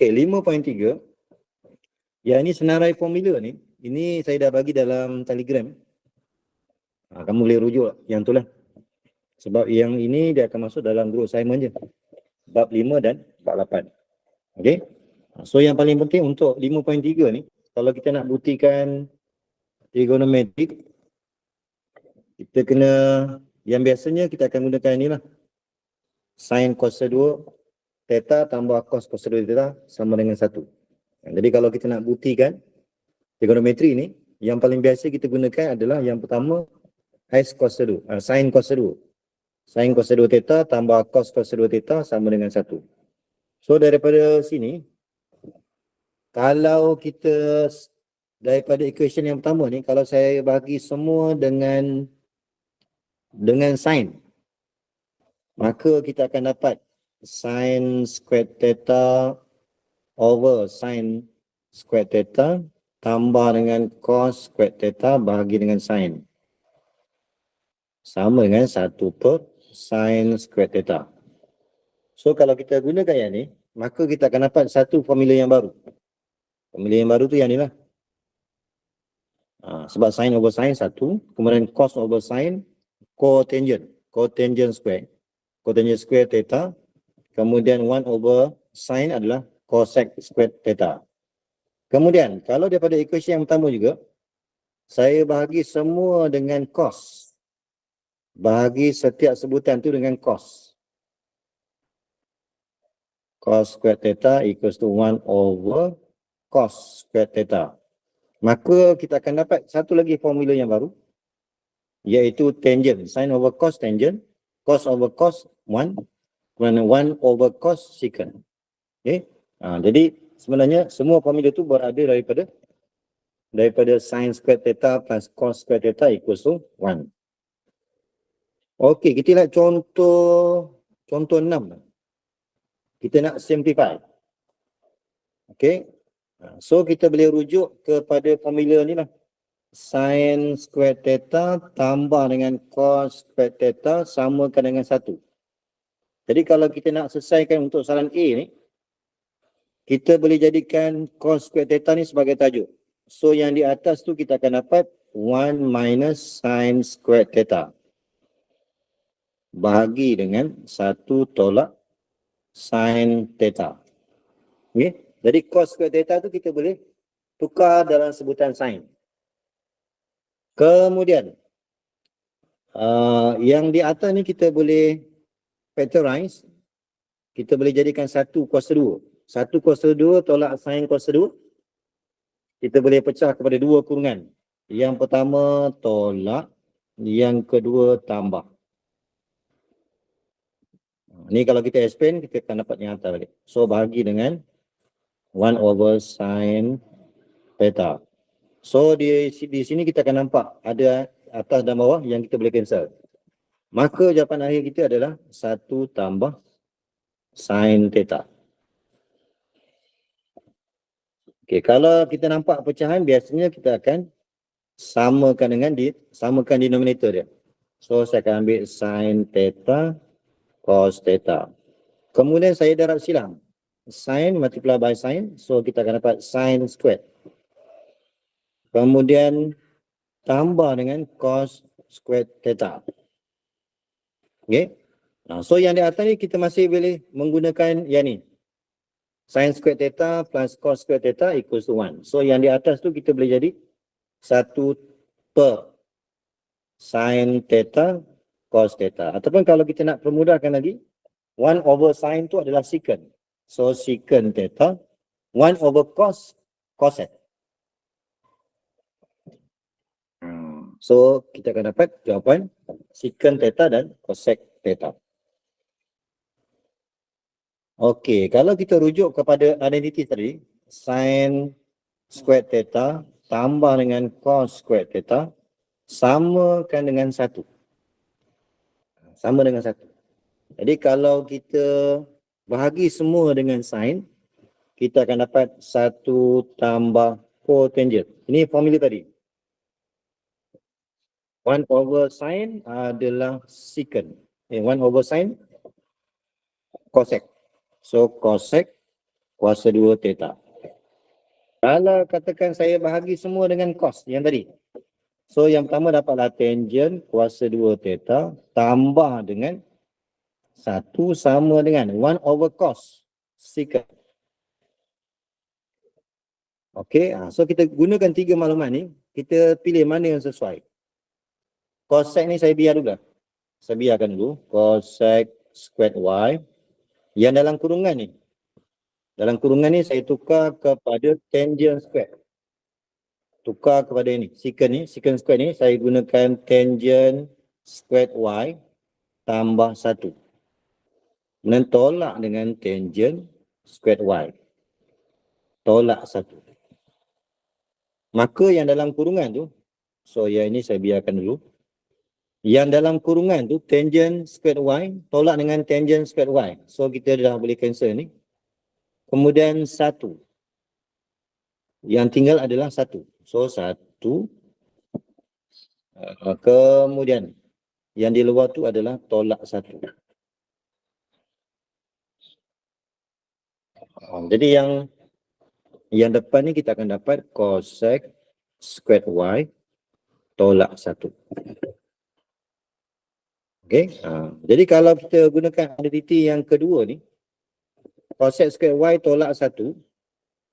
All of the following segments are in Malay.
Okey, 5.3. Yang ini senarai formula ni. Ini saya dah bagi dalam Telegram. Kamu boleh rujuk yang tu lah. Sebab yang ini dia akan masuk dalam group assignment je. Bab 5 dan bab 8. Okey. So yang paling penting untuk 5.3 ni, kalau kita nak buktikan trigonometrik, kita kena, yang biasanya kita akan gunakan ni lah. Sin cos 2 theta tambah cos 2 theta sama dengan 1. Jadi kalau kita nak buktikan trigonometri ni, yang paling biasa kita gunakan adalah yang pertama S cos 2, sin cos 2. Sin cos 2 theta tambah cos 2 theta sama dengan 1. So daripada sini, kalau kita daripada equation yang pertama ni, kalau saya bagi semua dengan sin, maka kita akan dapat sin square theta over sin square theta tambah dengan cos square theta bahagi dengan sin. Sama dengan 1 per sin square theta. So kalau kita gunakan yang ni, maka kita akan dapat satu formula yang baru. Formula yang baru tu yang ni lah. Sebab sin over sin 1, kemudian cos over sin, cotangent square theta, kemudian 1 over sin adalah cosec square theta. Kemudian kalau daripada equation yang pertama juga, saya bahagi semua dengan cos. Bahagi setiap sebutan tu dengan cos. Cos square theta equals to 1 over cos square theta. Maka kita akan dapat satu lagi formula yang baru, iaitu tangent. Sin over cos tangent, cos over cos 1, kemudian 1 over cos secant. Okay? Jadi sebenarnya semua formula tu berada daripada sin square theta plus cos square theta equals to 1. Okey, kita lihat contoh 6. Kita nak simplify. Okey. So kita boleh rujuk kepada formula ni lah. Sin square theta tambah dengan cos square theta samakan dengan 1. Jadi kalau kita nak selesaikan untuk soalan A ni, kita boleh jadikan cos square theta ni sebagai tajuk. So yang di atas tu kita akan dapat 1 minus sin square theta bahagi dengan 1 tolak sin theta. Okay? Jadi cos square theta tu kita boleh tukar dalam sebutan sin. Kemudian yang di atas ni kita boleh factorize. Kita boleh jadikan 1 cos 2. 1 cos 2 tolak sin cos 2. Kita boleh pecah kepada 2 kurungan. Yang pertama tolak, yang kedua tambah. Ni kalau kita expand, kita akan dapat yang atas balik. So bahagi dengan 1 over sin theta. So di sini kita akan nampak ada atas dan bawah yang kita boleh cancel. Maka jawapan akhir kita adalah 1 tambah sin theta. Okey, kalau kita nampak pecahan, biasanya kita akan samakan denominator dia. So saya akan ambil sin theta cos theta. Kemudian saya darab silang. Sin multiply by sin. So kita akan dapat sin squared. Kemudian tambah dengan cos squared theta. Okay. So yang di atas ni kita masih boleh menggunakan yang ni. Sin squared theta plus cos squared theta equals to 1. So yang di atas tu kita boleh jadi 1 per sin theta cos theta. Ataupun kalau kita nak permudahkan lagi, 1 over sin tu adalah secant. So secant theta, 1 over cos, cosec. So kita akan dapat jawapan secant theta dan cosec theta. Okey, kalau kita rujuk kepada identiti tadi, sin square theta tambah dengan cos square theta samakan dengan 1. Sama dengan 1. Jadi kalau kita bahagi semua dengan sin, kita akan dapat 1 tambah cotangent. Ini formula tadi. 1 over sin adalah secant. 1 over sin cosec. So cosec kuasa 2 theta. Kalau katakan saya bahagi semua dengan cos yang tadi. So yang pertama dapatlah tangent kuasa 2 theta tambah dengan 1 sama dengan 1 over cos secant. Okey, so kita gunakan 3 maklumat ni, kita pilih mana yang sesuai. Cosec ni saya biar dulu. Saya biarkan dulu. Cosec squared y. Yang dalam kurungan ni. Dalam kurungan ni saya tukar kepada tangent square. Tukar kepada ini. Secant square ni saya gunakan tangent squared y tambah 1. Kemudian tolak dengan tangent squared y. Tolak 1. Maka yang dalam kurungan tu, so yang ini saya biarkan dulu. Yang dalam kurungan tu, tangent squared y, tolak dengan tangent squared y. So kita dah boleh cancel ni. Kemudian 1. Yang tinggal adalah 1. So 1. Kemudian yang di luar tu adalah tolak 1. Jadi yang depan ni kita akan dapat cosec squared y tolak 1. Okey. Jadi kalau kita gunakan identiti yang kedua ni, cosec squared y tolak 1,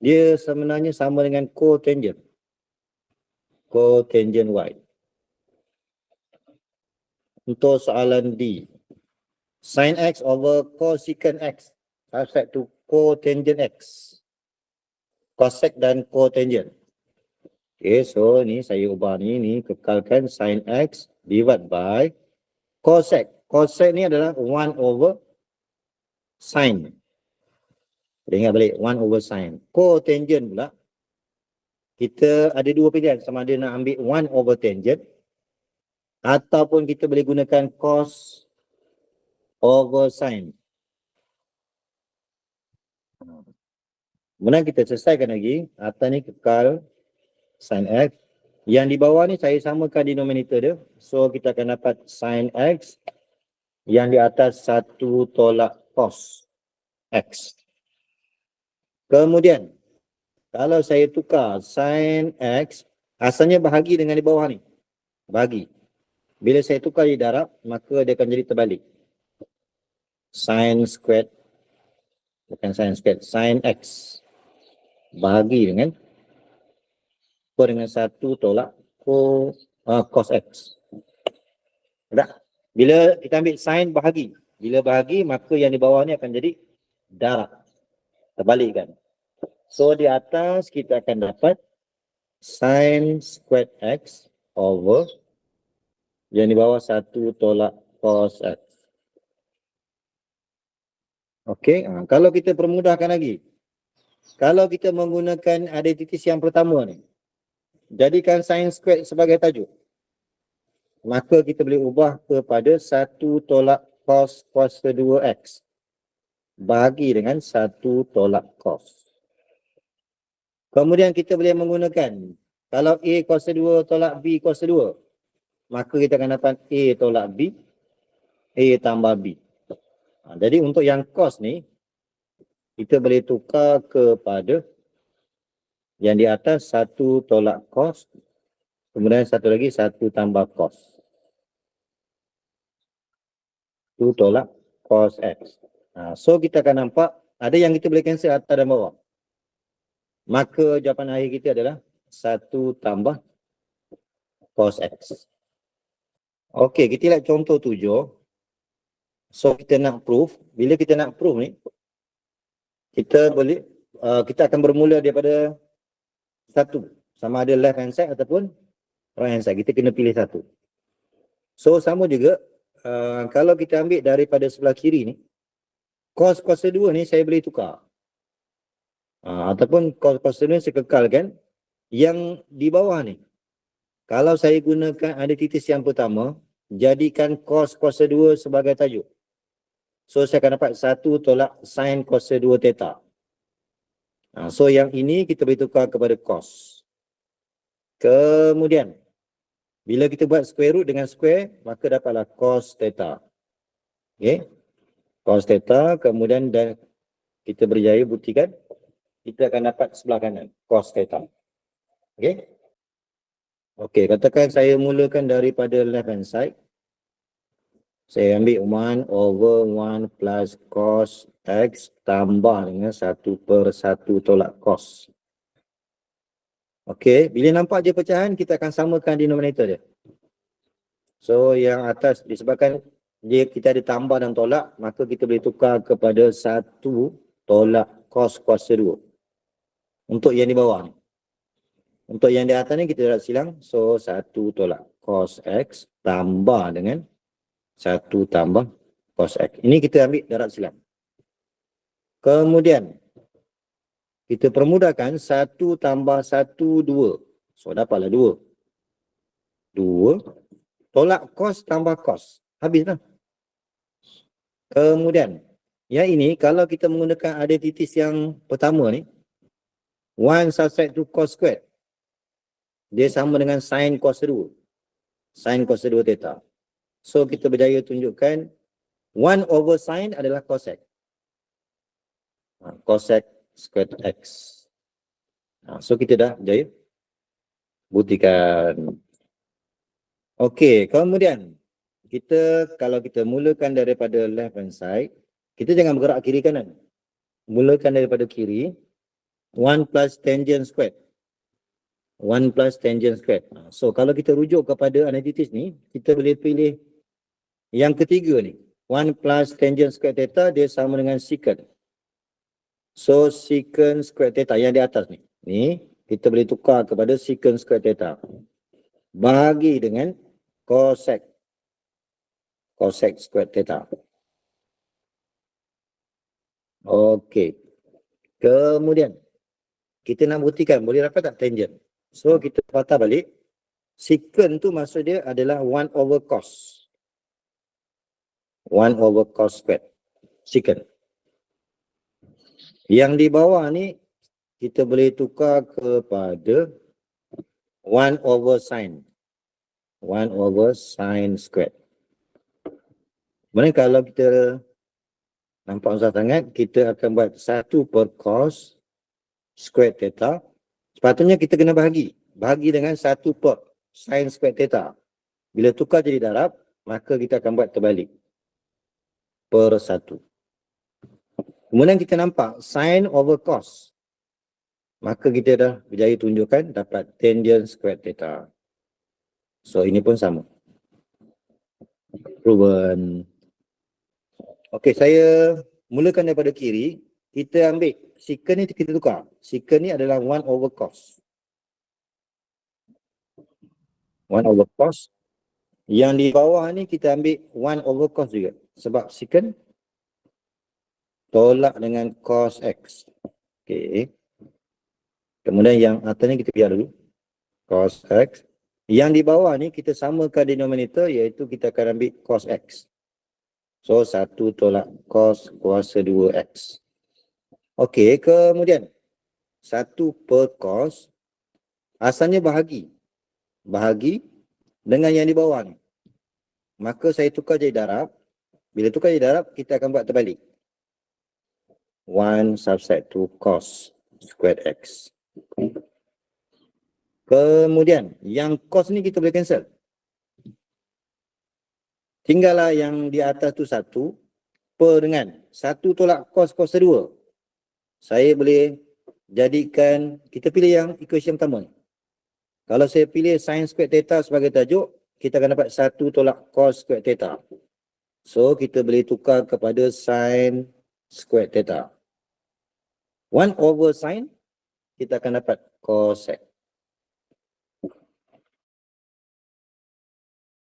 dia sebenarnya sama dengan cotangent. Cotangent y. Untuk soalan D, sin x over cosecant x subject to cotangent x. Cosec dan cotangent. Okay, so ni saya ubah ni kekalkan sin x divide by cosec. Cosec ni adalah 1 over sin. Ingat balik, 1 over sin. Cotangent pula, kita ada dua pilihan, sama ada nak ambil 1 over tangent ataupun kita boleh gunakan cos over sin. Kemudian kita selesaikan lagi, atas ni kekal sin x. Yang di bawah ni saya samakan denominator dia. So kita akan dapat sin x. Yang di atas 1 tolak cos x. Kemudian, kalau saya tukar sin x, asalnya bahagi dengan di bawah ni. Bahagi. Bila saya tukar di darab, maka dia akan jadi terbalik. Sin squared. Bukan sin squared. Sin x. Bahagi dengan 1 tolak cos x. Tak? Bila kita ambil sin bahagi. Bila bahagi, maka yang di bawah ni akan jadi darab. Terbalikkan. So di atas kita akan dapat sin squared x over yang di bawah 1 tolak cos x. Okey, kalau kita permudahkan lagi. Kalau kita menggunakan identitas yang pertama ni, jadikan sin squared sebagai tajuk. Maka kita boleh ubah kepada 1 tolak cos kuasa 2x. Bahagi dengan 1 tolak cos. Kemudian kita boleh menggunakan, kalau A kuasa 2 tolak B kuasa 2, maka kita akan dapat A tolak B, A tambah B. Jadi untuk yang cos ni, kita boleh tukar kepada yang di atas 1 tolak cos, kemudian satu lagi 1 tambah cos. 1 tolak cos x. So kita akan nampak, ada yang kita boleh cancel atas dan bawah. Maka jawapan akhir kita adalah 1 tambah cos x. Okey, kita lihat contoh 7. So kita nak proof. Bila kita nak proof ni, kita boleh, kita akan bermula daripada 1. Sama ada left hand side ataupun right hand side. Kita kena pilih 1. So sama juga, kalau kita ambil daripada sebelah kiri ni, cos kuasa 2 ni saya boleh tukar. Ataupun cos kuasa 2 saya kekalkan. Yang di bawah ni, kalau saya gunakan identitas yang pertama, jadikan cos kuasa 2 sebagai tajuk. So saya akan dapat 1 tolak sin kuasa 2 theta. So yang ini kita boleh tukar kepada cos. Kemudian, bila kita buat square root dengan square, maka dapatlah cos theta. Okay. Cos theta, kemudian kita berjaya buktikan kita akan dapat sebelah kanan, cos theta. Okay? Okay, katakan saya mulakan daripada left hand side. Saya ambil 1/1 plus cos X tambah dengan 1/1 tolak cos. Okay, bila nampak je pecahan, kita akan samakan denominator dia. So, yang atas disebabkan dia kita ada tambah dan tolak, maka kita boleh tukar kepada 1 tolak cos kuasa 2. Untuk yang di bawah ni. Untuk yang di atas ni kita dapat silang. So, 1 tolak cos X tambah dengan 1 tambah cos X. Ini kita ambil darat silang. Kemudian, kita permudahkan 1 tambah 1, 2. So, dapatlah 2. 2 tolak cos tambah cos. Habislah. Kemudian, yang ini kalau kita menggunakan identitas yang pertama ni, 1 subtract 2 cos squared. Dia sama dengan sin cos 2. Sin cos 2 theta. So, kita berjaya tunjukkan 1/sin adalah cosec. Cosec squared X. So, kita dah berjaya buktikan. Okey, kemudian kalau kita mulakan daripada left hand side, kita jangan bergerak kiri kanan. Mulakan daripada kiri, 1 plus tangent squared. 1 plus tangent squared. So, kalau kita rujuk kepada identitas ni, kita boleh pilih yang ketiga ni. 1 plus tangent squared theta, dia sama dengan secant. So, secant squared theta yang di atas ni. Ni, kita boleh tukar kepada secant squared theta. Bahagi dengan cosec. Cosec squared theta. Okey. Kemudian, kita nak buktikan boleh dapat tak tangent. So, kita patah balik. Secant tu maksud dia adalah 1/cos. 1/cos squared. Secant. Yang di bawah ni, kita boleh tukar kepada 1/sin. 1/sin squared. Kemudian kalau kita nampak susah sangat, kita akan buat 1/cos squared theta. Sepatutnya kita kena bahagi. Bahagi dengan 1/sin squared theta. Bila tukar jadi darab, maka kita akan buat terbalik. Per 1. Kemudian kita nampak sin over cos. Maka kita dah berjaya tunjukkan dapat tangent squared theta. So, ini pun sama. Proven. Okey, saya mulakan daripada kiri. Kita ambil secant ni kita tukar. Secant ni adalah 1/cos. 1/cos. Yang di bawah ni kita ambil 1/cos juga. Sebab secant tolak dengan cos X. Okey. Kemudian yang atas ni kita biar dulu. Cos X. Yang di bawah ni kita samakan denominator iaitu kita akan ambil cos X. So, 1 tolak cos kuasa 2X. Okey, kemudian 1/cos asalnya bahagi. Bahagi dengan yang di bawah ni. Maka saya tukar jadi darab. Bila tukar jadi darab, kita akan buat terbalik. 1 subset 2 cos squared X. Kemudian, yang cos ni kita boleh cancel. Tinggallah yang di atas tu 1 per dengan 1 tolak cos kuasa 2. Saya boleh jadikan, kita pilih yang equation pertama ni. Kalau saya pilih sin squared theta sebagai tajuk, kita akan dapat 1 tolak cos squared theta. So, kita boleh tukar kepada sin squared theta. 1/sin, kita akan dapat cosec.